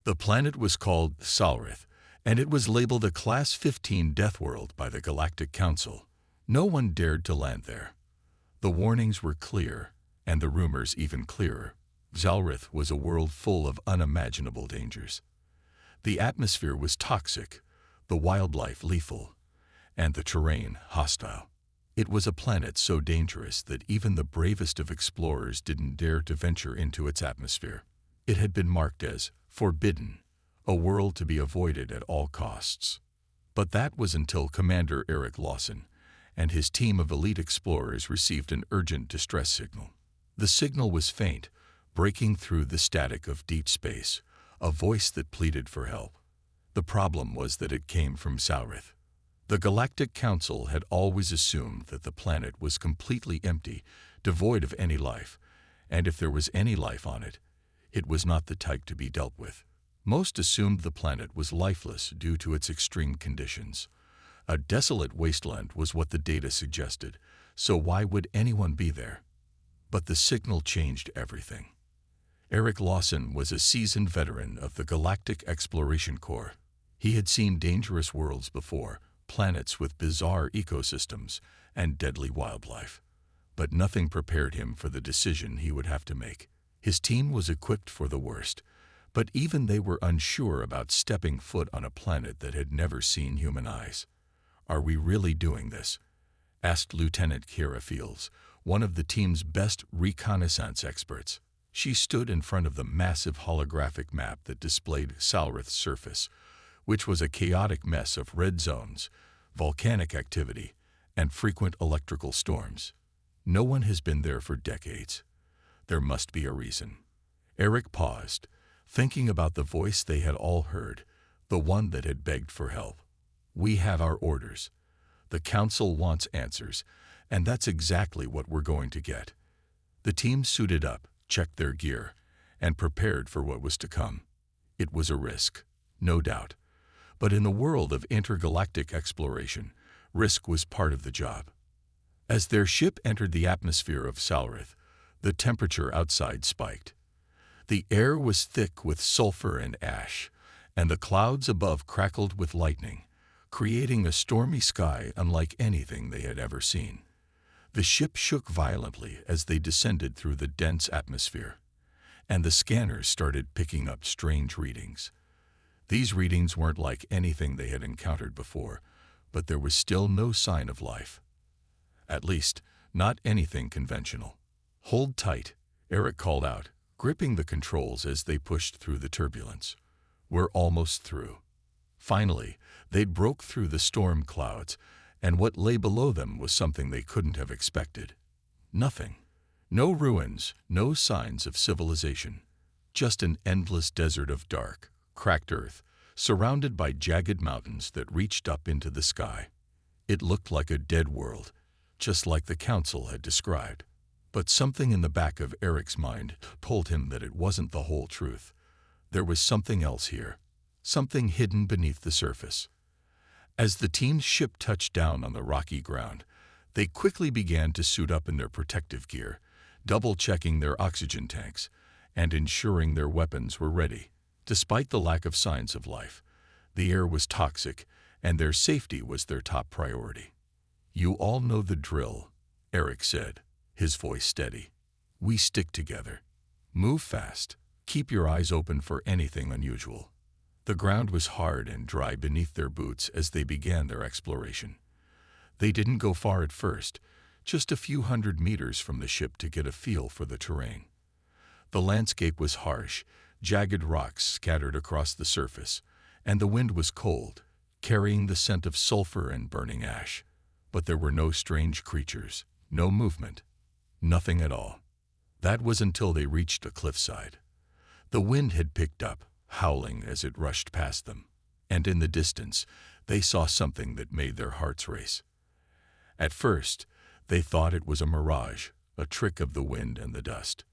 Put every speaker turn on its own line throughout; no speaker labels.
The planet was called Salrith, and it was labeled a Class 15 Deathworld by the Galactic Council. No one dared to land there. The warnings were clear, and the rumors even clearer. Salrith was a world full of unimaginable dangers. The atmosphere was toxic, the wildlife lethal, and the terrain hostile. It was a planet so dangerous that even the bravest of explorers didn't dare to venture into its atmosphere. It had been marked as forbidden, a world to be avoided at all costs. But that was until Commander Eric Lawson and his team of elite explorers received an urgent distress signal. The signal was faint, breaking through the static of deep space, a voice that pleaded for help. The problem was that it came from Salrith. The Galactic Council had always assumed that the planet was completely empty, devoid of any life, and if there was any life on it, it was not the type to be dealt with. Most assumed the planet was lifeless due to its extreme conditions. A desolate wasteland was what the data suggested, so why would anyone be there? But the signal changed everything. Eric Lawson was a seasoned veteran of the Galactic Exploration Corps. He had seen dangerous worlds before, planets with bizarre ecosystems and deadly wildlife. But nothing prepared him for the decision he would have to make. His team was equipped for the worst, but even they were unsure about stepping foot on a planet that had never seen human eyes. "Are we really doing this?" asked Lieutenant Kira Fields, one of the team's best reconnaissance experts. She stood in front of the massive holographic map that displayed Salrith's surface, which was a chaotic mess of red zones, volcanic activity, and frequent electrical storms. No one has been there for decades. There must be a reason. Eric paused, thinking about the voice they had all heard, the one that had begged for help. "We have our orders. The Council wants answers, and that's exactly what we're going to get." The team suited up, checked their gear, and prepared for what was to come. It was a risk, no doubt. But in the world of intergalactic exploration, risk was part of the job. As their ship entered the atmosphere of Salrith, the temperature outside spiked. The air was thick with sulfur and ash, and the clouds above crackled with lightning, creating a stormy sky unlike anything they had ever seen. The ship shook violently as they descended through the dense atmosphere, and the scanners started picking up strange readings. These readings weren't like anything they had encountered before, but there was still no sign of life. At least, not anything conventional. "Hold tight," Eric called out, gripping the controls as they pushed through the turbulence. "We're almost through." Finally, they broke through the storm clouds, and what lay below them was something they couldn't have expected. Nothing. No ruins, no signs of civilization. Just an endless desert of dark, cracked earth, surrounded by jagged mountains that reached up into the sky. It looked like a dead world, just like the Council had described. But something in the back of Eric's mind told him that it wasn't the whole truth. There was something else here, something hidden beneath the surface. As the team's ship touched down on the rocky ground, they quickly began to suit up in their protective gear, double-checking their oxygen tanks and ensuring their weapons were ready. Despite the lack of signs of life, the air was toxic, and their safety was their top priority. "You all know the drill," Eric said, his voice steady. "We stick together. Move fast. Keep your eyes open for anything unusual." The ground was hard and dry beneath their boots as they began their exploration. They didn't go far at first, just a few hundred meters from the ship to get a feel for the terrain. The landscape was harsh, jagged rocks scattered across the surface, and the wind was cold, carrying the scent of sulfur and burning ash. But there were no strange creatures, no movement, nothing at all. That was until they reached a cliffside. The wind had picked up, howling as it rushed past them, and in the distance they saw something that made their hearts race. At first, they thought it was a mirage, a trick of the wind and the dust.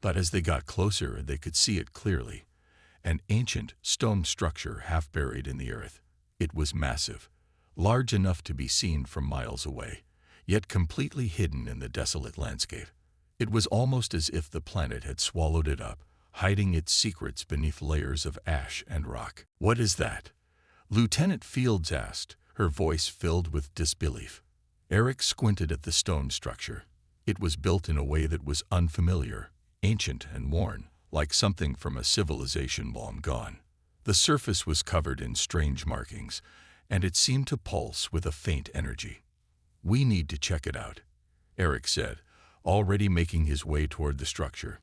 But as they got closer, they could see it clearly, an ancient stone structure half buried in the earth. It was massive, large enough to be seen from miles away, yet completely hidden in the desolate landscape. It was almost as if the planet had swallowed it up, hiding its secrets beneath layers of ash and rock. "What is that?" Lieutenant Fields asked, her voice filled with disbelief. Eric squinted at the stone structure. It was built in a way that was unfamiliar, ancient and worn, like something from a civilization long gone. The surface was covered in strange markings, and it seemed to pulse with a faint energy. "We need to check it out," Eric said, already making his way toward the structure.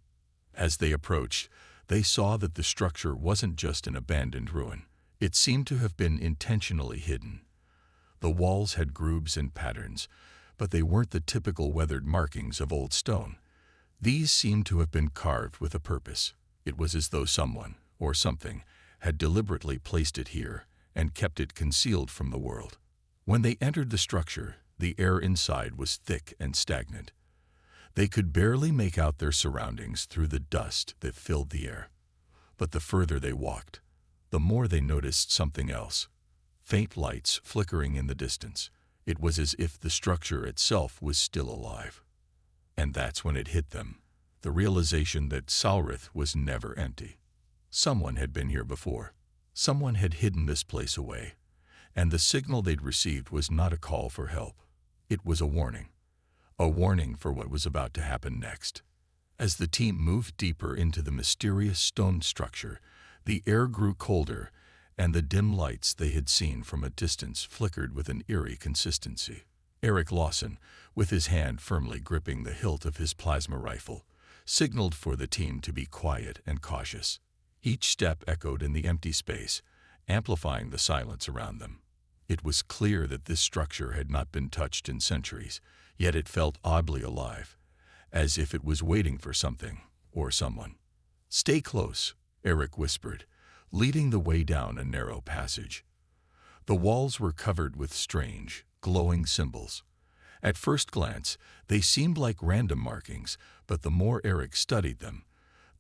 As they approached, they saw that the structure wasn't just an abandoned ruin. It seemed to have been intentionally hidden. The walls had grooves and patterns, but they weren't the typical weathered markings of old stone. These seemed to have been carved with a purpose. It was as though someone, or something, had deliberately placed it here and kept it concealed from the world. When they entered the structure, the air inside was thick and stagnant. They could barely make out their surroundings through the dust that filled the air. But the further they walked, the more they noticed something else. Faint lights flickering in the distance. It was as if the structure itself was still alive. And that's when it hit them, the realization that Salrith was never empty. Someone had been here before. Someone had hidden this place away. And the signal they'd received was not a call for help. It was a warning. A warning for what was about to happen next. As the team moved deeper into the mysterious stone structure, the air grew colder, and the dim lights they had seen from a distance flickered with an eerie consistency. Eric Lawson, with his hand firmly gripping the hilt of his plasma rifle, signaled for the team to be quiet and cautious. Each step echoed in the empty space, amplifying the silence around them. It was clear that this structure had not been touched in centuries, yet it felt oddly alive, as if it was waiting for something or someone. "Stay close," Eric whispered, leading the way down a narrow passage. The walls were covered with strange, glowing symbols. At first glance, they seemed like random markings, but the more Eric studied them,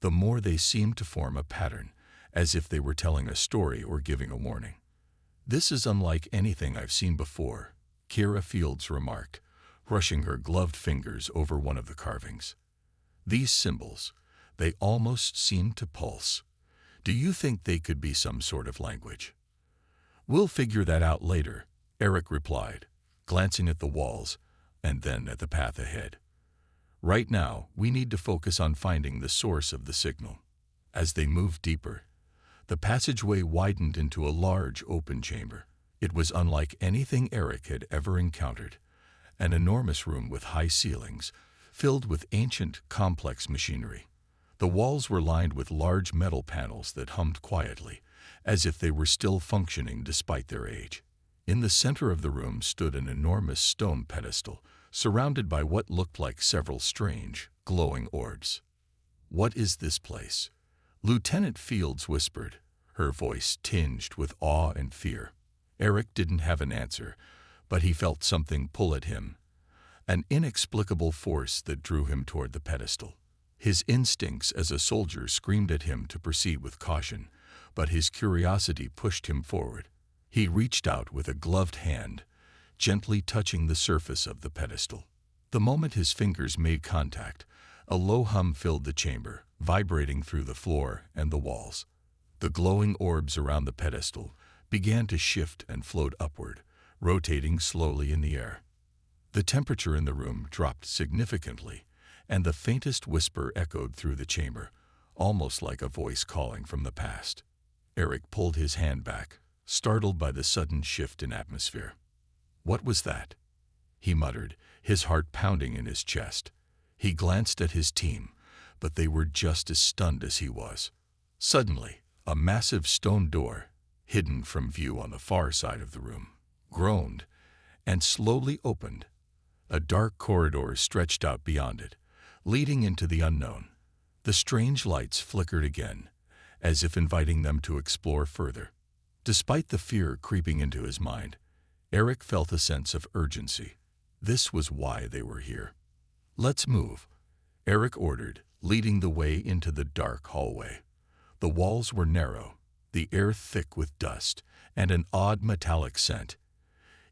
the more they seemed to form a pattern, as if they were telling a story or giving a warning. "This is unlike anything I've seen before," Kira Fields remarked, brushing her gloved fingers over one of the carvings. "These symbols, they almost seem to pulse. Do you think they could be some sort of language?" "We'll figure that out later," Eric replied, glancing at the walls and then at the path ahead. "Right now, we need to focus on finding the source of the signal." As they moved deeper, the passageway widened into a large open chamber. It was unlike anything Eric had ever encountered. An enormous room with high ceilings, filled with ancient, complex machinery. The walls were lined with large metal panels that hummed quietly, as if they were still functioning despite their age. In the center of the room stood an enormous stone pedestal, surrounded by what looked like several strange, glowing orbs. "What is this place?" Lieutenant Fields whispered, her voice tinged with awe and fear. Eric didn't have an answer, but he felt something pull at him, an inexplicable force that drew him toward the pedestal. His instincts as a soldier screamed at him to proceed with caution, but his curiosity pushed him forward. He reached out with a gloved hand, gently touching the surface of the pedestal. The moment his fingers made contact, a low hum filled the chamber, vibrating through the floor and the walls. The glowing orbs around the pedestal began to shift and float upward, rotating slowly in the air. The temperature in the room dropped significantly, and the faintest whisper echoed through the chamber, almost like a voice calling from the past. Eric pulled his hand back, startled by the sudden shift in atmosphere. "What was that?" he muttered, his heart pounding in his chest. He glanced at his team, but they were just as stunned as he was. Suddenly, a massive stone door, hidden from view on the far side of the room, groaned and slowly opened. A dark corridor stretched out beyond it, leading into the unknown. The strange lights flickered again, as if inviting them to explore further. Despite the fear creeping into his mind, Eric felt a sense of urgency. This was why they were here. "Let's move," Eric ordered, leading the way into the dark hallway. The walls were narrow, the air thick with dust, and an odd metallic scent.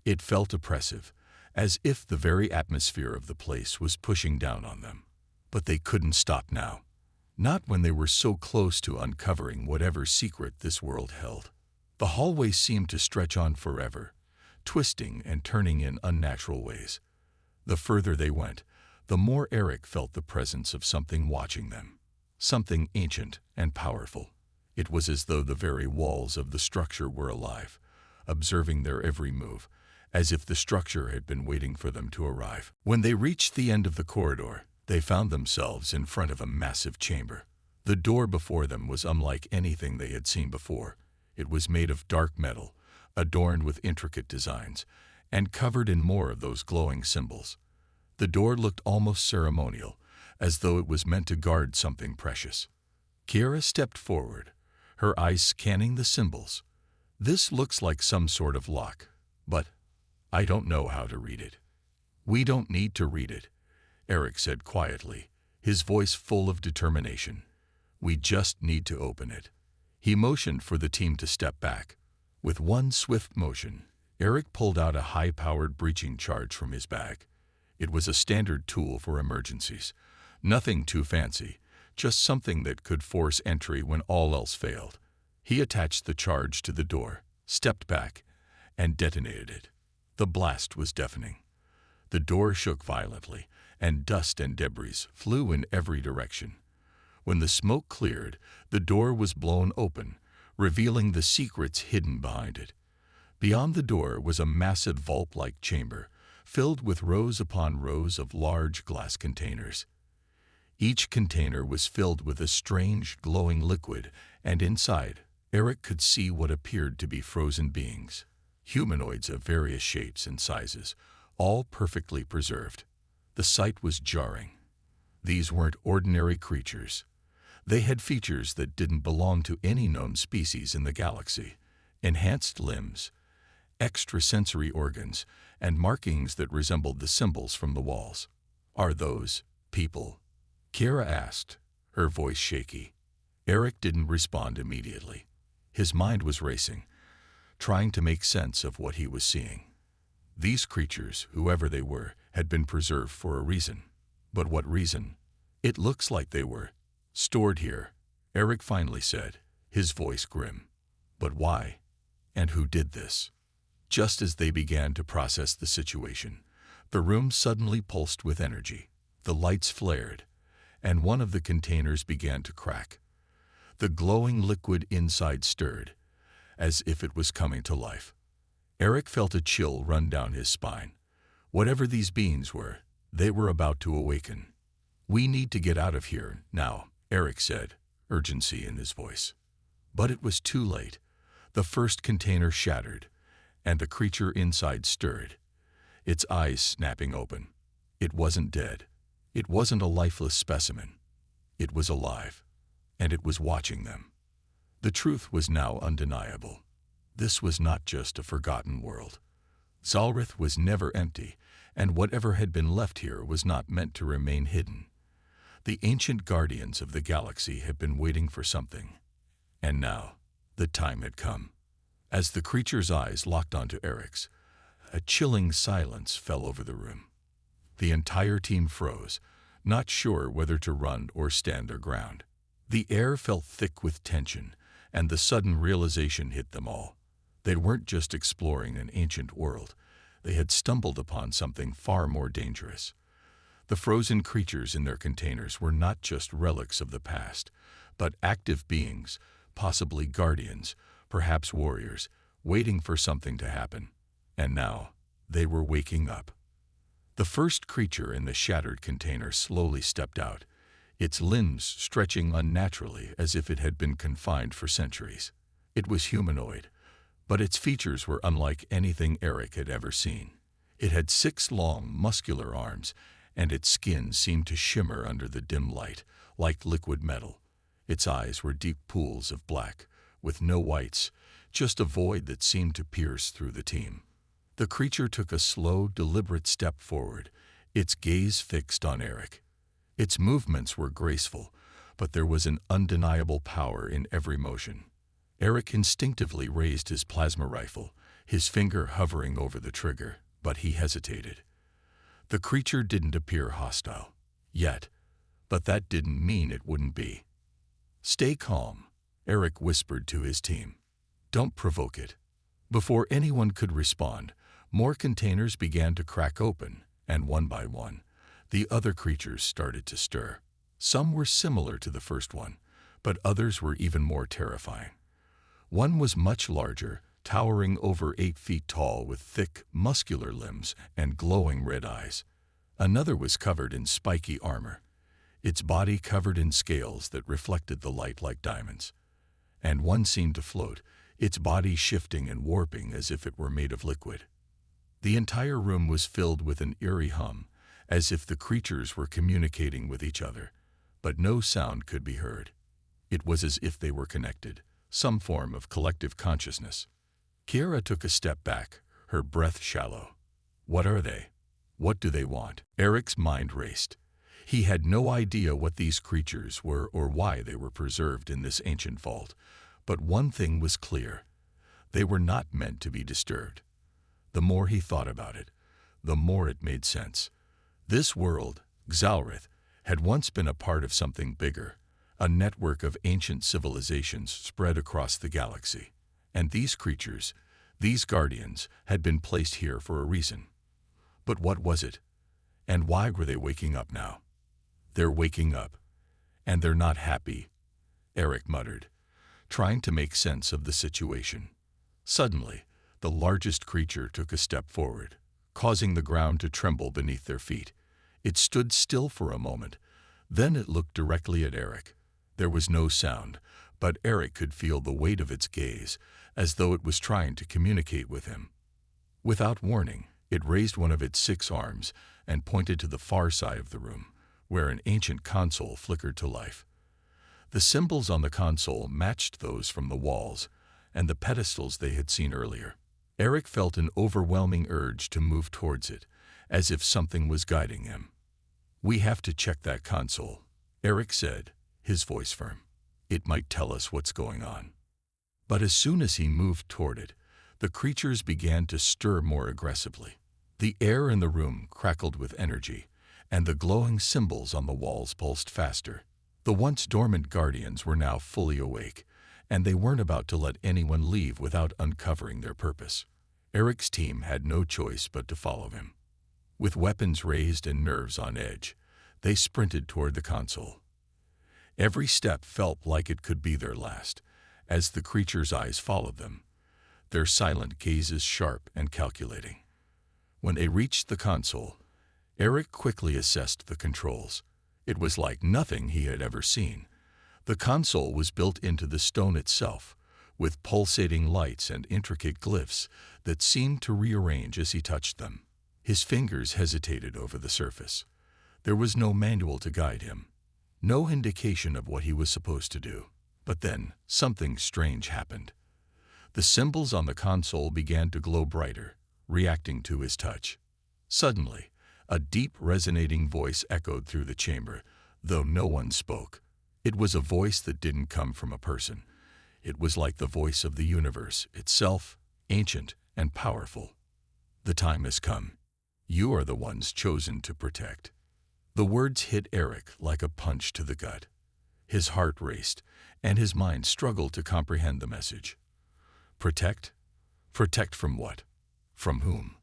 It felt oppressive, as if the very atmosphere of the place was pushing down on them. But they couldn't stop now. Not when they were so close to uncovering whatever secret this world held. The hallway seemed to stretch on forever, twisting and turning in unnatural ways. The further they went, the more Eric felt the presence of something watching them. Something ancient and powerful. It was as though the very walls of the structure were alive, observing their every move, as if the structure had been waiting for them to arrive. When they reached the end of the corridor, they found themselves in front of a massive chamber. The door before them was unlike anything they had seen before. It was made of dark metal, adorned with intricate designs, and covered in more of those glowing symbols. The door looked almost ceremonial, as though it was meant to guard something precious. Kiera stepped forward, her eyes scanning the symbols. This looks like some sort of lock, but I don't know how to read it. We don't need to read it, Eric said quietly, his voice full of determination. We just need to open it. He motioned for the team to step back. With one swift motion, Eric pulled out a high-powered breaching charge from his bag. It was a standard tool for emergencies. Nothing too fancy, just something that could force entry when all else failed. He attached the charge to the door, stepped back, and detonated it. The blast was deafening. The door shook violently, and dust and debris flew in every direction. When the smoke cleared, the door was blown open, revealing the secrets hidden behind it. Beyond the door was a massive vault-like chamber, filled with rows upon rows of large glass containers. Each container was filled with a strange, glowing liquid, and inside, Eric could see what appeared to be frozen beings. Humanoids of various shapes and sizes, all perfectly preserved. The sight was jarring. These weren't ordinary creatures. They had features that didn't belong to any known species in the galaxy. Enhanced limbs, extrasensory organs, and markings that resembled the symbols from the walls. Are those people? Kiera asked, her voice shaky. Eric didn't respond immediately. His mind was racing, trying to make sense of what he was seeing. These creatures, whoever they were, had been preserved for a reason. But what reason? It looks like they were stored here, Eric finally said, his voice grim. But why? And who did this? Just as they began to process the situation, the room suddenly pulsed with energy. The lights flared, and one of the containers began to crack. The glowing liquid inside stirred, as if it was coming to life. Eric felt a chill run down his spine. Whatever these beings were, they were about to awaken. We need to get out of here now, Eric said, urgency in his voice. But it was too late. The first container shattered, and the creature inside stirred, its eyes snapping open. It wasn't dead. It wasn't a lifeless specimen. It was alive, and it was watching them. The truth was now undeniable. This was not just a forgotten world. Zalrith was never empty, and whatever had been left here was not meant to remain hidden. The ancient guardians of the galaxy had been waiting for something, and now the time had come. As the creature's eyes locked onto Eric's, a chilling silence fell over the room. The entire team froze, not sure whether to run or stand their ground. The air felt thick with tension, and the sudden realization hit them all. They weren't just exploring an ancient world. They had stumbled upon something far more dangerous. The frozen creatures in their containers were not just relics of the past, but active beings, possibly guardians, perhaps warriors, waiting for something to happen. And now, they were waking up. The first creature in the shattered container slowly stepped out, its limbs stretching unnaturally as if it had been confined for centuries. It was humanoid, but its features were unlike anything Eric had ever seen. It had 6 long, muscular arms, and its skin seemed to shimmer under the dim light, like liquid metal. Its eyes were deep pools of black, with no whites, just a void that seemed to pierce through the team. The creature took a slow, deliberate step forward, its gaze fixed on Eric. Its movements were graceful, but there was an undeniable power in every motion. Eric instinctively raised his plasma rifle, his finger hovering over the trigger, but he hesitated. The creature didn't appear hostile. Yet, But that didn't mean it wouldn't be. "Stay calm," Eric whispered to his team. "Don't provoke it." Before anyone could respond, more containers began to crack open, and one by one, the other creatures started to stir. Some were similar to the first one, but others were even more terrifying. One was much larger, towering over 8 feet tall with thick, muscular limbs and glowing red eyes. Another was covered in spiky armor, its body covered in scales that reflected the light like diamonds. And one seemed to float, its body shifting and warping as if it were made of liquid. The entire room was filled with an eerie hum, as if the creatures were communicating with each other, but no sound could be heard. It was as if they were connected, some form of collective consciousness. Kiera took a step back, her breath shallow. "What are they? What do they want?" Eric's mind raced. He had no idea what these creatures were or why they were preserved in this ancient vault, but one thing was clear. They were not meant to be disturbed. The more he thought about it, the more it made sense. This world, Xalrith, had once been a part of something bigger, a network of ancient civilizations spread across the galaxy. And these creatures, these guardians, had been placed here for a reason. But what was it? And why were they waking up now? "They're waking up, and they're not happy," Eric muttered, trying to make sense of the situation. Suddenly, the largest creature took a step forward, causing the ground to tremble beneath their feet. It stood still for a moment. Then it looked directly at Eric. There was no sound, but Eric could feel the weight of its gaze, as though it was trying to communicate with him. Without warning, it raised one of its 6 arms and pointed to the far side of the room, where an ancient console flickered to life. The symbols on the console matched those from the walls and the pedestals they had seen earlier. Eric felt an overwhelming urge to move towards it, as if something was guiding him. "We have to check that console," Eric said, his voice firm. "It might tell us what's going on." But as soon as he moved toward it, the creatures began to stir more aggressively. The air in the room crackled with energy, and the glowing symbols on the walls pulsed faster. The once dormant guardians were now fully awake, and they weren't about to let anyone leave without uncovering their purpose. Eric's team had no choice but to follow him. With weapons raised and nerves on edge, they sprinted toward the console. Every step felt like it could be their last, as the creatures' eyes followed them, their silent gazes sharp and calculating. When they reached the console, Eric quickly assessed the controls. It was like nothing he had ever seen. The console was built into the stone itself, with pulsating lights and intricate glyphs that seemed to rearrange as he touched them. His fingers hesitated over the surface. There was no manual to guide him, no indication of what he was supposed to do. But then, something strange happened. The symbols on the console began to glow brighter, reacting to his touch. Suddenly, a deep, resonating voice echoed through the chamber, though no one spoke. It was a voice that didn't come from a person. It was like the voice of the universe itself, ancient and powerful. "The time has come. You are the ones chosen to protect." The words hit Eric like a punch to the gut. His heart raced, and his mind struggled to comprehend the message. Protect? Protect from what? From whom?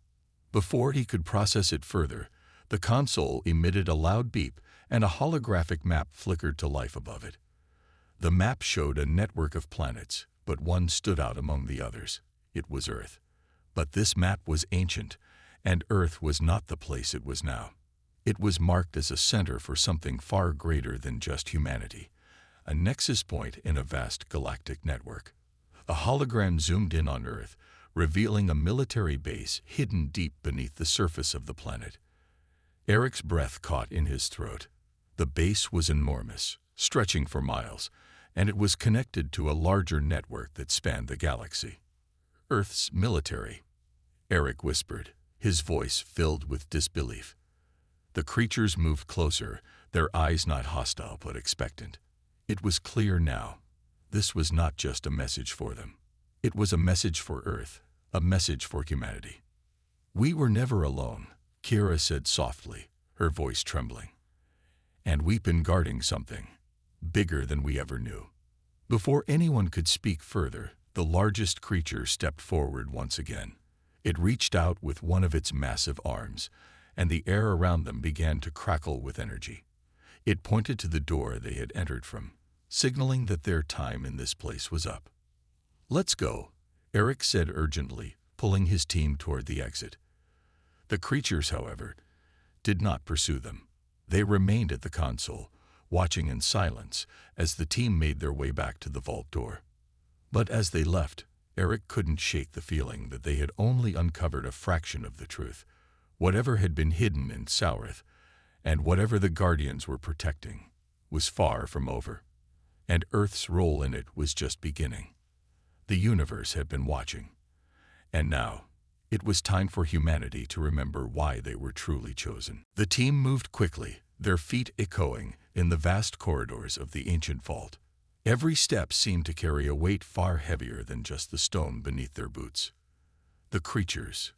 Before he could process it further, the console emitted a loud beep and a holographic map flickered to life above it. The map showed a network of planets, but one stood out among the others. It was Earth. But this map was ancient, and Earth was not the place it was now. It was marked as a center for something far greater than just humanity, a nexus point in a vast galactic network. A hologram zoomed in on Earth, revealing a military base hidden deep beneath the surface of the planet. Eric's breath caught in his throat. The base was enormous, stretching for miles, and it was connected to a larger network that spanned the galaxy. "Earth's military," Eric whispered, his voice filled with disbelief. The creatures moved closer, their eyes not hostile but expectant. It was clear now. This was not just a message for them. It was a message for Earth, a message for humanity. "We were never alone," Kiera said softly, her voice trembling. And we've been guarding something bigger than we ever knew. Before anyone could speak further, the largest creature stepped forward once again. It reached out with one of its massive arms, and the air around them began to crackle with energy. It pointed to the door they had entered from, signaling that their time in this place was up. "Let's go," Eric said urgently, pulling his team toward the exit. The creatures, however, did not pursue them. They remained at the console, watching in silence as the team made their way back to the vault door. But as they left, Eric couldn't shake the feeling that they had only uncovered a fraction of the truth. Whatever had been hidden in Saurith, and whatever the Guardians were protecting, was far from over. And Earth's role in it was just beginning. The universe had been watching. And now, it was time for humanity to remember why they were truly chosen. The team moved quickly, their feet echoing in the vast corridors of the ancient vault. Every step seemed to carry a weight far heavier than just the stone beneath their boots. The creatures,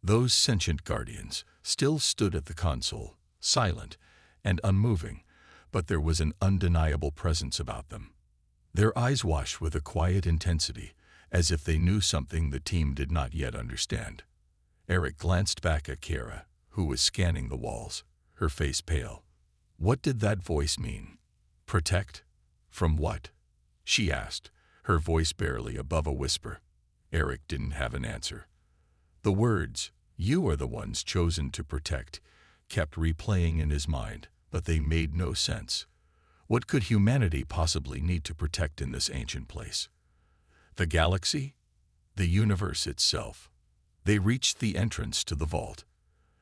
those sentient guardians, still stood at the console, silent and unmoving, but there was an undeniable presence about them. Their eyes washed with a quiet intensity, as if they knew something the team did not yet understand. Eric glanced back at Kira, who was scanning the walls, her face pale. What did that voice mean? Protect? From what? She asked, her voice barely above a whisper. Eric didn't have an answer. The words, "You are the ones chosen to protect," kept replaying in his mind, but they made no sense. What could humanity possibly need to protect in this ancient place? The galaxy? The universe itself? They reached the entrance to the vault.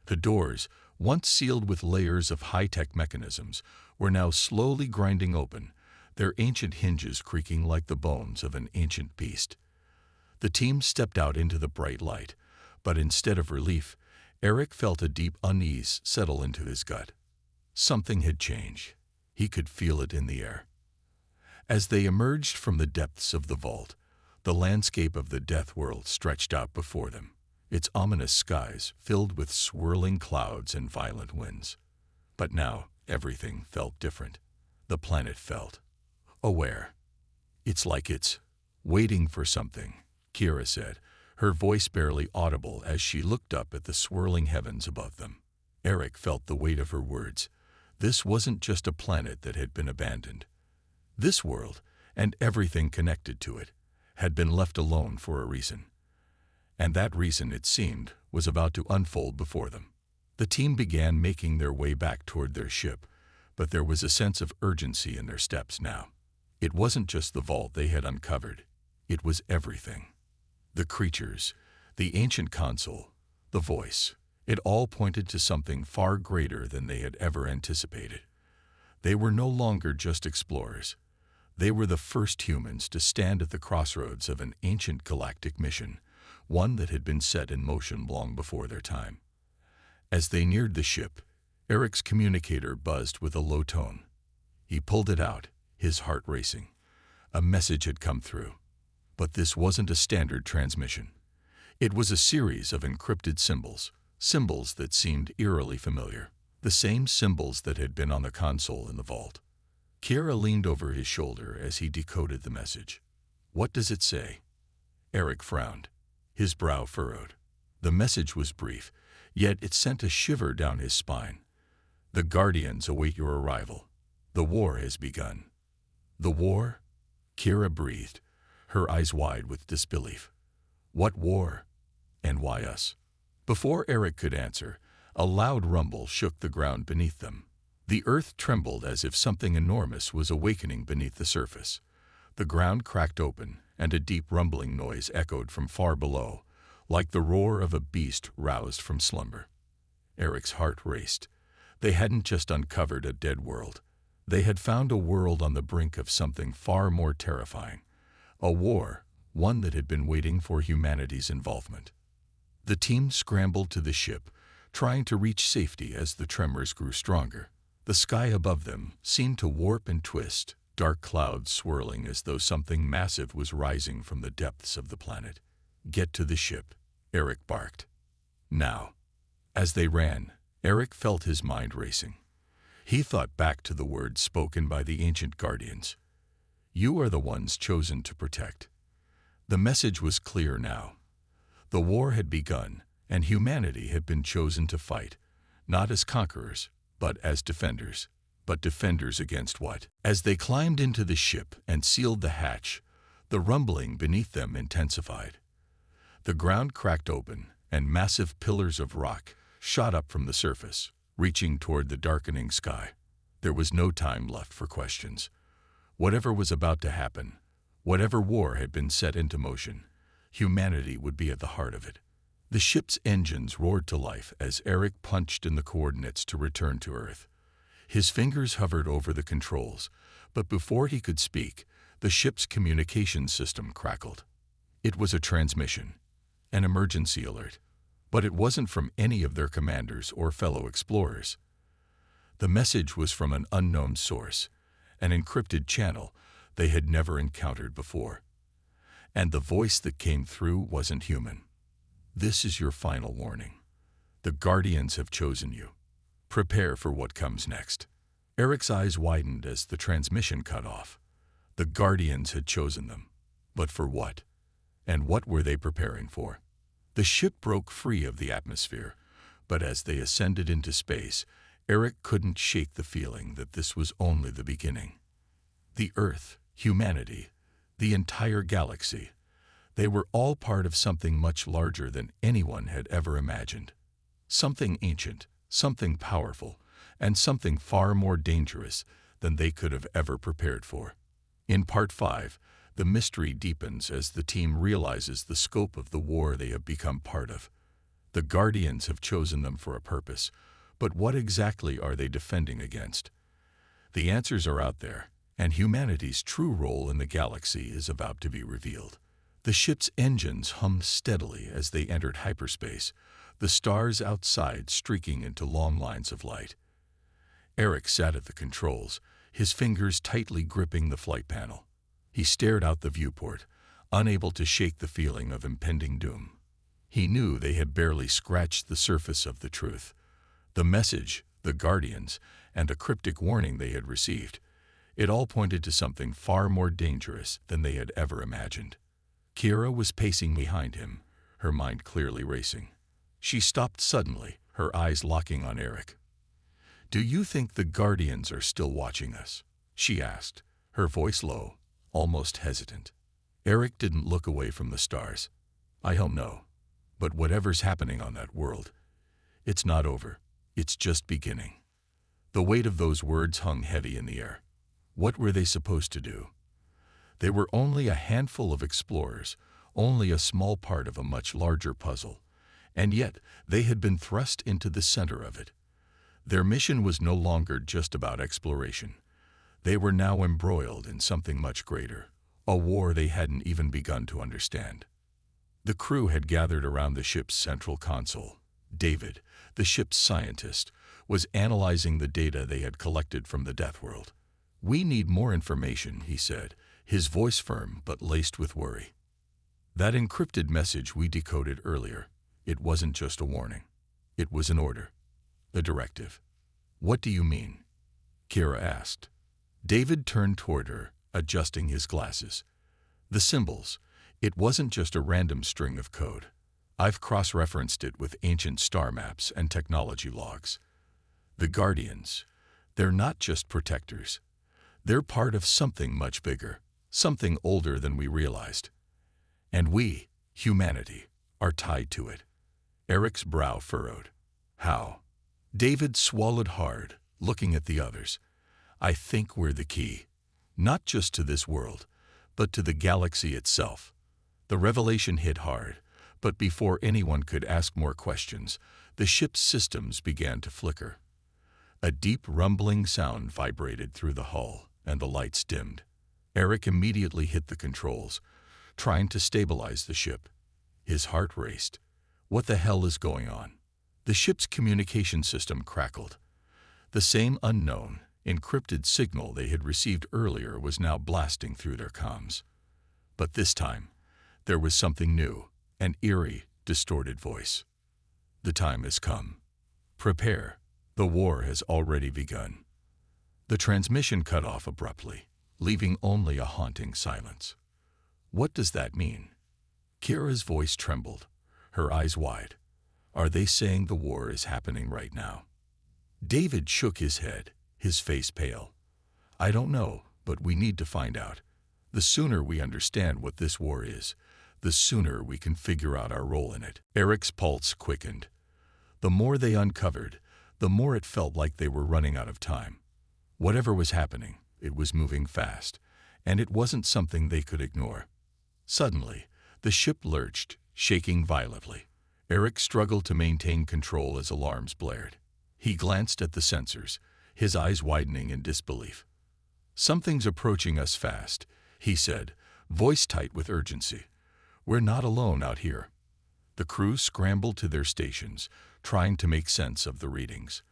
The doors, once sealed with layers of high-tech mechanisms, were now slowly grinding open, their ancient hinges creaking like the bones of an ancient beast. The team stepped out into the bright light, but instead of relief, Eric felt a deep unease settle into his gut. Something had changed. He could feel it in the air. As they emerged from the depths of the vault, the landscape of the Deathworld stretched out before them, its ominous skies filled with swirling clouds and violent winds. But now everything felt different. The planet felt aware. "It's like it's waiting for something," Kira said, her voice barely audible as she looked up at the swirling heavens above them. Eric felt the weight of her words. This wasn't just a planet that had been abandoned. This world, and everything connected to it, had been left alone for a reason. And that reason, it seemed, was about to unfold before them. The team began making their way back toward their ship, but there was a sense of urgency in their steps now. It wasn't just the vault they had uncovered. It was everything. The creatures, the ancient console, the voice. It all pointed to something far greater than they had ever anticipated. They were no longer just explorers. They were the first humans to stand at the crossroads of an ancient galactic mission, one that had been set in motion long before their time. As they neared the ship, Eric's communicator buzzed with a low tone. He pulled it out, his heart racing. A message had come through. But this wasn't a standard transmission. It was a series of encrypted symbols, symbols that seemed eerily familiar, the same symbols that had been on the console in the vault. Kira leaned over his shoulder as he decoded the message. "What does it say?" Eric frowned, his brow furrowed. The message was brief, yet it sent a shiver down his spine. "The Guardians await your arrival. The war has begun." "The war?" Kira breathed, her eyes wide with disbelief. "What war? And why us?" Before Eric could answer, a loud rumble shook the ground beneath them. The earth trembled as if something enormous was awakening beneath the surface. The ground cracked open, and a deep rumbling noise echoed from far below, like the roar of a beast roused from slumber. Eric's heart raced. They hadn't just uncovered a dead world. They had found a world on the brink of something far more terrifying. A war, one that had been waiting for humanity's involvement. The team scrambled to the ship, trying to reach safety as the tremors grew stronger. The sky above them seemed to warp and twist, dark clouds swirling as though something massive was rising from the depths of the planet. "Get to the ship," Eric barked. Now. As they ran, Eric felt his mind racing. He thought back to the words spoken by the ancient guardians. You are the ones chosen to protect. The message was clear now. The war had begun, and humanity had been chosen to fight, not as conquerors, but as defenders. But defenders against what? As they climbed into the ship and sealed the hatch, the rumbling beneath them intensified. The ground cracked open, and massive pillars of rock shot up from the surface, reaching toward the darkening sky. There was no time left for questions. Whatever was about to happen, whatever war had been set into motion, humanity would be at the heart of it. The ship's engines roared to life as Eric punched in the coordinates to return to Earth. His fingers hovered over the controls, but before he could speak, the ship's communication system crackled. It was a transmission, an emergency alert, but it wasn't from any of their commanders or fellow explorers. The message was from an unknown source, an encrypted channel they had never encountered before. And the voice that came through wasn't human. This is your final warning. The Guardians have chosen you. Prepare for what comes next. Eric's eyes widened as the transmission cut off. The Guardians had chosen them. But for what? And what were they preparing for? The ship broke free of the atmosphere, but as they ascended into space, Eric couldn't shake the feeling that this was only the beginning. The Earth, humanity, the entire galaxy, they were all part of something much larger than anyone had ever imagined. Something ancient, something powerful, and something far more dangerous than they could have ever prepared for. In Part 5, the mystery deepens as the team realizes the scope of the war they have become part of. The Guardians have chosen them for a purpose, but what exactly are they defending against? The answers are out there, and humanity's true role in the galaxy is about to be revealed. The ship's engines hummed steadily as they entered hyperspace, the stars outside streaking into long lines of light. Eric sat at the controls, his fingers tightly gripping the flight panel. He stared out the viewport, unable to shake the feeling of impending doom. He knew they had barely scratched the surface of the truth. The message, the Guardians, and a cryptic warning they had received, it all pointed to something far more dangerous than they had ever imagined. Kira was pacing behind him, her mind clearly racing. She stopped suddenly, her eyes locking on Eric. "Do you think the Guardians are still watching us?" she asked, her voice low, almost hesitant. Eric didn't look away from the stars. "I don't know. But whatever's happening on that world, it's not over. It's just beginning." The weight of those words hung heavy in the air. What were they supposed to do? They were only a handful of explorers, only a small part of a much larger puzzle, and yet they had been thrust into the center of it. Their mission was no longer just about exploration. They were now embroiled in something much greater, a war they hadn't even begun to understand. The crew had gathered around the ship's central console. David, the ship's scientist, was analyzing the data they had collected from the Deathworld. "We need more information," he said, his voice firm but laced with worry. "That encrypted message we decoded earlier, it wasn't just a warning. It was an order, a directive." "What do you mean?" Kira asked. David turned toward her, adjusting his glasses. "The symbols, it wasn't just a random string of code. I've cross-referenced it with ancient star maps and technology logs. The Guardians, they're not just protectors. They're part of something much bigger, something older than we realized. And we, humanity, are tied to it." Eric's brow furrowed. "How?" David swallowed hard, looking at the others. "I think we're the key, not just to this world, but to the galaxy itself." The revelation hit hard, but before anyone could ask more questions, the ship's systems began to flicker. A deep rumbling sound vibrated through the hull, and the lights dimmed. Eric immediately hit the controls, trying to stabilize the ship. His heart raced. What the hell is going on? The ship's communication system crackled. The same unknown, encrypted signal they had received earlier was now blasting through their comms. But this time, there was something new, an eerie, distorted voice. "The time has come. Prepare. The war has already begun." The transmission cut off abruptly, leaving only a haunting silence. What does that mean? Kira's voice trembled, her eyes wide. Are they saying the war is happening right now? David shook his head, his face pale. I don't know, but we need to find out. The sooner we understand what this war is, the sooner we can figure out our role in it. Eric's pulse quickened. The more they uncovered, the more it felt like they were running out of time. Whatever was happening, it was moving fast, and it wasn't something they could ignore. Suddenly, the ship lurched, shaking violently. Eric struggled to maintain control as alarms blared. He glanced at the sensors, his eyes widening in disbelief. Something's approaching us fast, he said, voice tight with urgency. We're not alone out here. The crew scrambled to their stations, trying to make sense of the readings.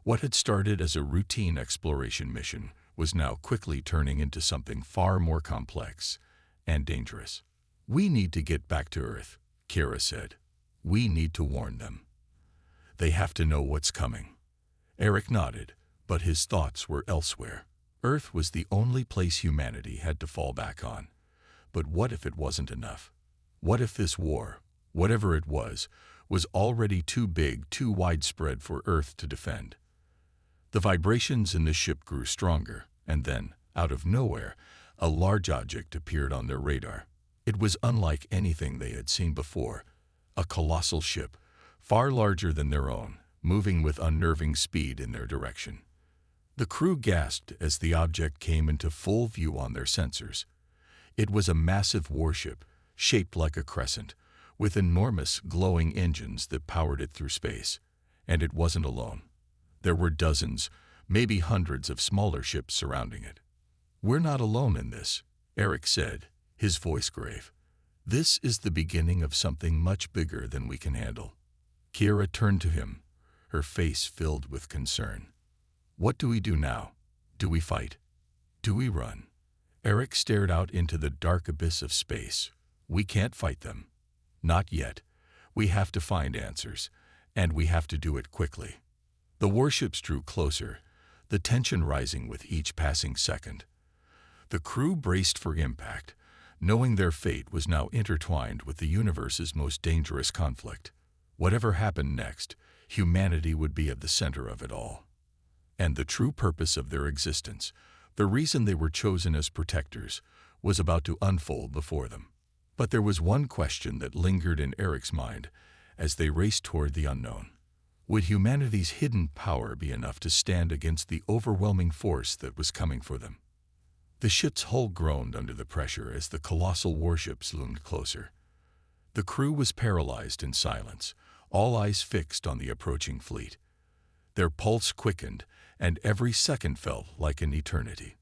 What had started as a routine exploration mission was now quickly turning into something far more complex and dangerous. We need to get back to Earth, Kira said. We need to warn them. They have to know what's coming. Eric nodded, but his thoughts were elsewhere. Earth was the only place humanity had to fall back on. But what if it wasn't enough? What if this war, whatever it was already too big, too widespread for Earth to defend? The vibrations in the ship grew stronger, and then, out of nowhere, a large object appeared on their radar. It was unlike anything they had seen before, a colossal ship, far larger than their own, moving with unnerving speed in their direction. The crew gasped as the object came into full view on their sensors. It was a massive warship, shaped like a crescent, with enormous glowing engines that powered it through space. And it wasn't alone. There were dozens, maybe hundreds of smaller ships surrounding it. We're not alone in this, Eric said, his voice grave. This is the beginning of something much bigger than we can handle. Kira turned to him, her face filled with concern. What do we do now? Do we fight? Do we run? Eric stared out into the dark abyss of space. We can't fight them. Not yet. We have to find answers, and we have to do it quickly. The warships drew closer, the tension rising with each passing second. The crew braced for impact, knowing their fate was now intertwined with the universe's most dangerous conflict. Whatever happened next, humanity would be at the center of it all. And the true purpose of their existence, the reason they were chosen as protectors, was about to unfold before them. But there was one question that lingered in Eric's mind as they raced toward the unknown. Would humanity's hidden power be enough to stand against the overwhelming force that was coming for them? The ship's hull groaned under the pressure as the colossal warships loomed closer. The crew was paralyzed in silence, all eyes fixed on the approaching fleet. Their pulse quickened, and every second felt like an eternity.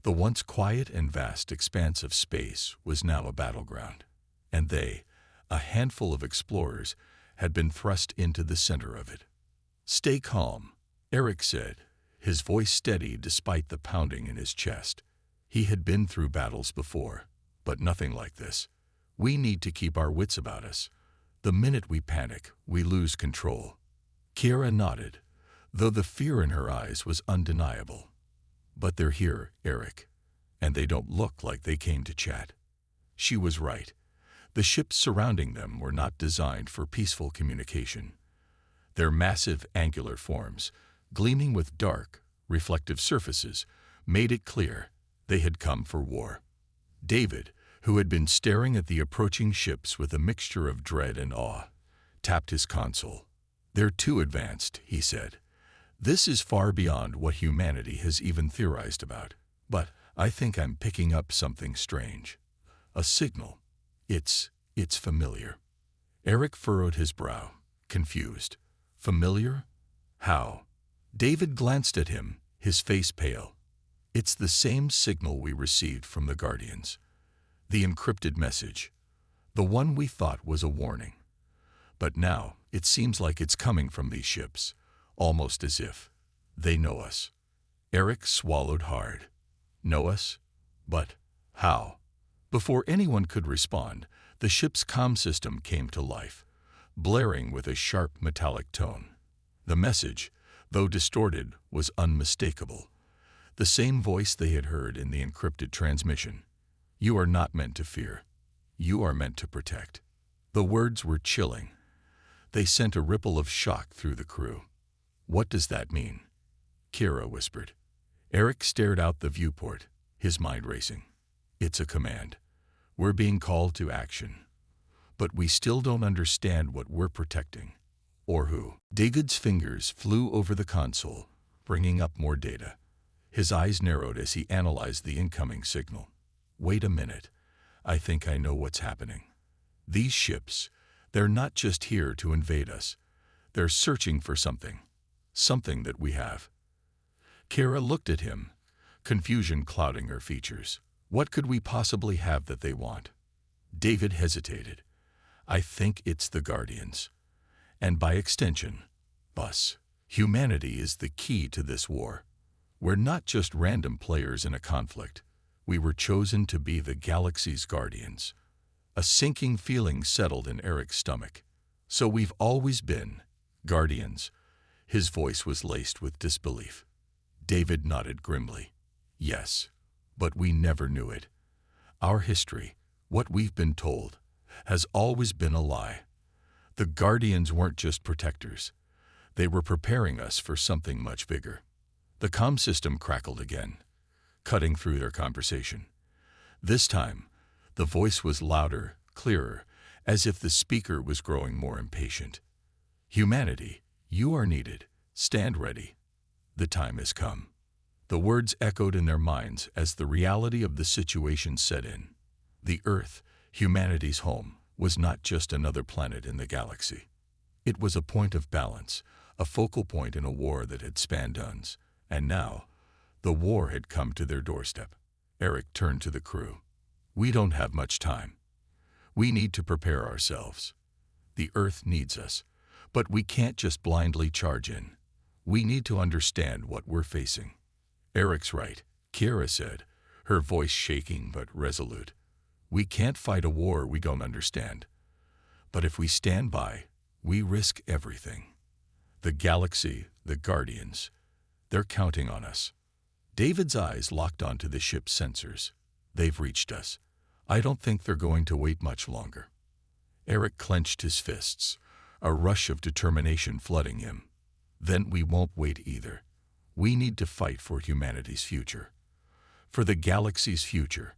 The once quiet and vast expanse of space was now a battleground, and they, a handful of explorers, had been thrust into the center of it. Stay calm, Eric said, his voice steady despite the pounding in his chest. He had been through battles before, but nothing like this. We need to keep our wits about us. The minute we panic, we lose control. Kira nodded, though the fear in her eyes was undeniable. But they're here, Eric, and they don't look like they came to chat. She was right. The ships surrounding them were not designed for peaceful communication. Their massive angular forms, gleaming with dark, reflective surfaces, made it clear they had come for war. David, who had been staring at the approaching ships with a mixture of dread and awe, tapped his console. They're too advanced, he said. This is far beyond what humanity has even theorized about. But I think I'm picking up something strange. A signal. It's familiar. Eric furrowed his brow, confused. Familiar? How? David glanced at him, his face pale. It's the same signal we received from the Guardians. The encrypted message. The one we thought was a warning. But now it seems like it's coming from these ships, almost as if they know us. Eric swallowed hard. Know us? But how? Before anyone could respond, the ship's comm system came to life, blaring with a sharp metallic tone. The message, though distorted, was unmistakable. The same voice they had heard in the encrypted transmission. You are not meant to fear. You are meant to protect. The words were chilling. They sent a ripple of shock through the crew. What does that mean? Kira whispered. Eric stared out the viewport, his mind racing. It's a command. We're being called to action. But we still don't understand what we're protecting. Or who. David's fingers flew over the console, bringing up more data. His eyes narrowed as he analyzed the incoming signal. Wait a minute. I think I know what's happening. These ships, they're not just here to invade us. They're searching for something. Something that we have. Kira looked at him, confusion clouding her features. What could we possibly have that they want? David hesitated. I think it's the Guardians. And by extension, us. Humanity is the key to this war. We're not just random players in a conflict. We were chosen to be the galaxy's guardians. A sinking feeling settled in Eric's stomach. So we've always been guardians. His voice was laced with disbelief. David nodded grimly. Yes, but we never knew it. Our history, what we've been told, has always been a lie. The Guardians weren't just protectors. They were preparing us for something much bigger. The comm system crackled again, cutting through their conversation. This time, the voice was louder, clearer, as if the speaker was growing more impatient. Humanity, you are needed. Stand ready. The time has come. The words echoed in their minds as the reality of the situation set in. The Earth, humanity's home, was not just another planet in the galaxy. It was a point of balance, a focal point in a war that had spanned eons. And now, the war had come to their doorstep. Eric turned to the crew. We don't have much time. We need to prepare ourselves. The Earth needs us, but we can't just blindly charge in. We need to understand what we're facing. Eric's right, Kira said, her voice shaking but resolute. We can't fight a war we don't understand. But if we stand by, we risk everything. The galaxy, the Guardians, they're counting on us. David's eyes locked onto the ship's sensors. They've reached us. I don't think they're going to wait much longer. Eric clenched his fists, a rush of determination flooding him. Then we won't wait either. We need to fight for humanity's future. For the galaxy's future.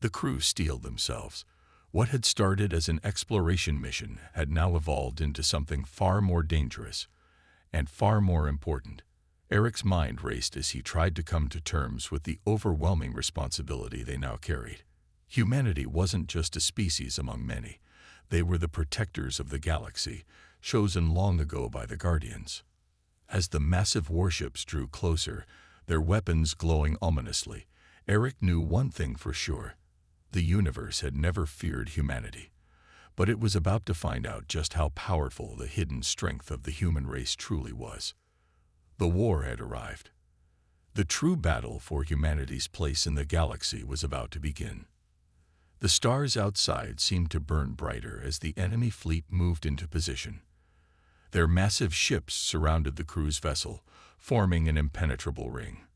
The crew steeled themselves. What had started as an exploration mission had now evolved into something far more dangerous and far more important. Eric's mind raced as he tried to come to terms with the overwhelming responsibility they now carried. Humanity wasn't just a species among many. They were the protectors of the galaxy, chosen long ago by the Guardians. As the massive warships drew closer, their weapons glowing ominously, Eric knew one thing for sure. The universe had never feared humanity, but it was about to find out just how powerful the hidden strength of the human race truly was. The war had arrived. The true battle for humanity's place in the galaxy was about to begin. The stars outside seemed to burn brighter as the enemy fleet moved into position. Their massive ships surrounded the crew's vessel, forming an impenetrable ring.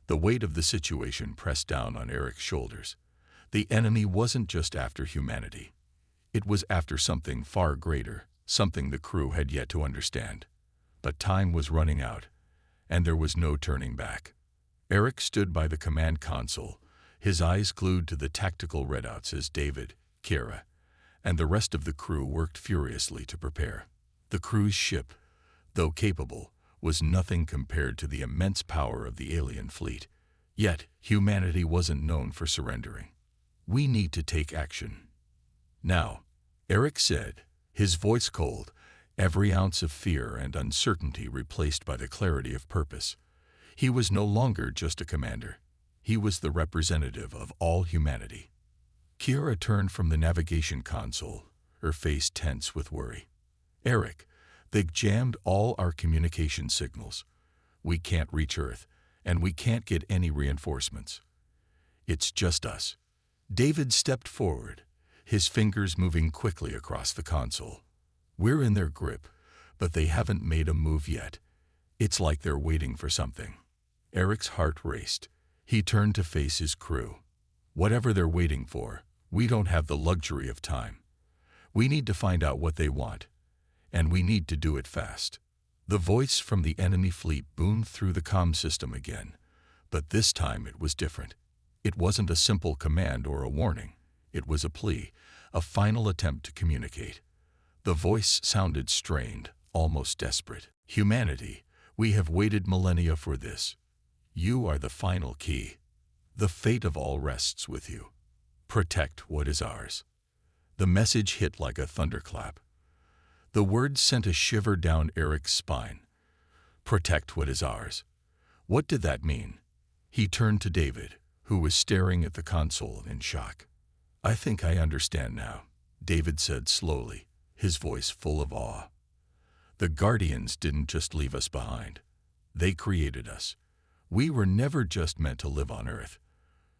The weight of the situation pressed down on Eric's shoulders. The enemy wasn't just after humanity. It was after something far greater, something the crew had yet to understand. But time was running out, and there was no turning back. Eric stood by the command console, his eyes glued to the tactical readouts as David, Kira, and the rest of the crew worked furiously to prepare. The crew's ship, though capable, was nothing compared to the immense power of the alien fleet. Yet, humanity wasn't known for surrendering. We need to take action. Now, Eric said, his voice cold, every ounce of fear and uncertainty replaced by the clarity of purpose. He was no longer just a commander. He was the representative of all humanity. Kira turned from the navigation console, her face tense with worry. Eric, they've jammed all our communication signals. We can't reach Earth, and we can't get any reinforcements. It's just us. David stepped forward, his fingers moving quickly across the console. We're in their grip, but they haven't made a move yet. It's like they're waiting for something. Eric's heart raced. He turned to face his crew. Whatever they're waiting for, we don't have the luxury of time. We need to find out what they want, and we need to do it fast. The voice from the enemy fleet boomed through the comm system again, but this time it was different. It wasn't a simple command or a warning. It was a plea, a final attempt to communicate. The voice sounded strained, almost desperate. Humanity, we have waited millennia for this. You are the final key. The fate of all rests with you. Protect what is ours. The message hit like a thunderclap. The words sent a shiver down Eric's spine. Protect what is ours. What did that mean? He turned to David, who was staring at the console in shock. I think I understand now, David said slowly, his voice full of awe. The Guardians didn't just leave us behind. They created us. We were never just meant to live on Earth.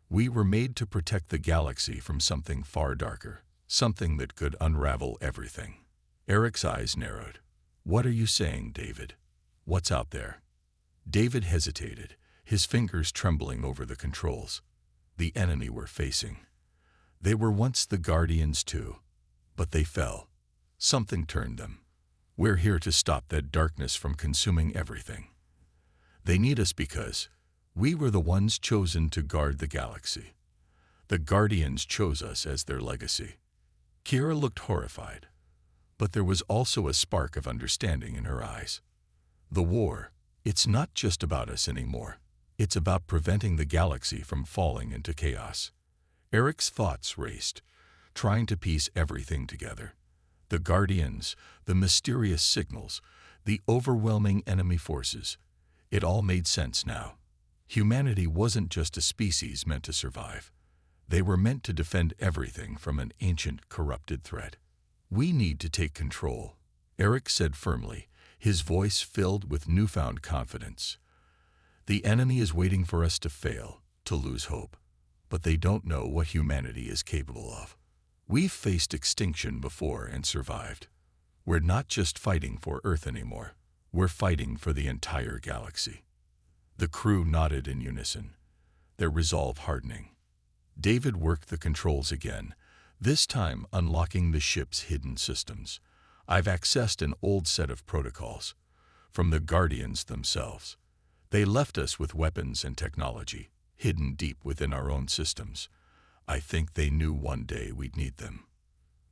We were made to protect the galaxy from something far darker, something that could unravel everything. Eric's eyes narrowed. What are you saying, David? What's out there? David hesitated, his fingers trembling over the controls. The enemy we're facing. They were once the Guardians too, but they fell. Something turned them. We're here to stop that darkness from consuming everything. They need us because we were the ones chosen to guard the galaxy. The Guardians chose us as their legacy. Kira looked horrified, but there was also a spark of understanding in her eyes. The war, it's not just about us anymore. It's about preventing the galaxy from falling into chaos. Eric's thoughts raced, trying to piece everything together. The Guardians, the mysterious signals, the overwhelming enemy forces. It all made sense now. Humanity wasn't just a species meant to survive. They were meant to defend everything from an ancient, corrupted threat. We need to take control, Eric said firmly, his voice filled with newfound confidence. The enemy is waiting for us to fail, to lose hope, but they don't know what humanity is capable of. We've faced extinction before and survived. We're not just fighting for Earth anymore. We're fighting for the entire galaxy. The crew nodded in unison, their resolve hardening. David worked the controls again, this time unlocking the ship's hidden systems. I've accessed an old set of protocols from the Guardians themselves. They left us with weapons and technology, hidden deep within our own systems. I think they knew one day we'd need them.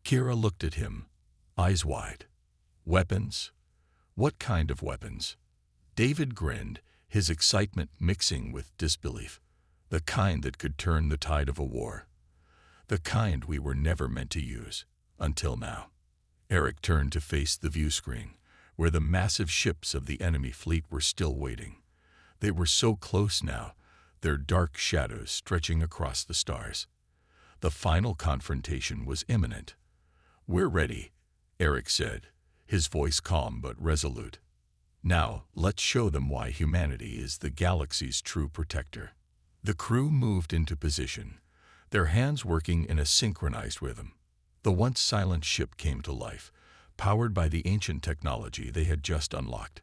Kira looked at him, eyes wide. Weapons? What kind of weapons? David grinned, his excitement mixing with disbelief. The kind that could turn the tide of a war. The kind we were never meant to use, until now. Eric turned to face the view screen, where the massive ships of the enemy fleet were still waiting. They were so close now, their dark shadows stretching across the stars. The final confrontation was imminent. We're ready, Eric said, his voice calm but resolute. Now, let's show them why humanity is the galaxy's true protector. The crew moved into position, their hands working in a synchronized rhythm. The once silent ship came to life, powered by the ancient technology they had just unlocked.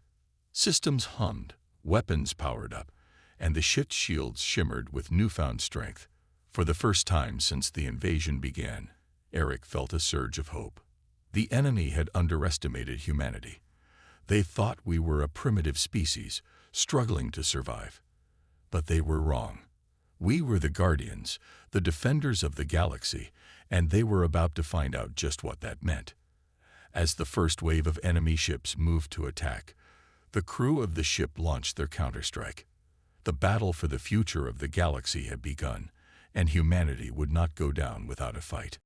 Systems hummed, weapons powered up, and the ship's shields shimmered with newfound strength. For the first time since the invasion began, Eric felt a surge of hope. The enemy had underestimated humanity. They thought we were a primitive species, struggling to survive. But they were wrong. We were the Guardians, the defenders of the galaxy, and they were about to find out just what that meant. As the first wave of enemy ships moved to attack, the crew of the ship launched their counterstrike. The battle for the future of the galaxy had begun, and humanity would not go down without a fight.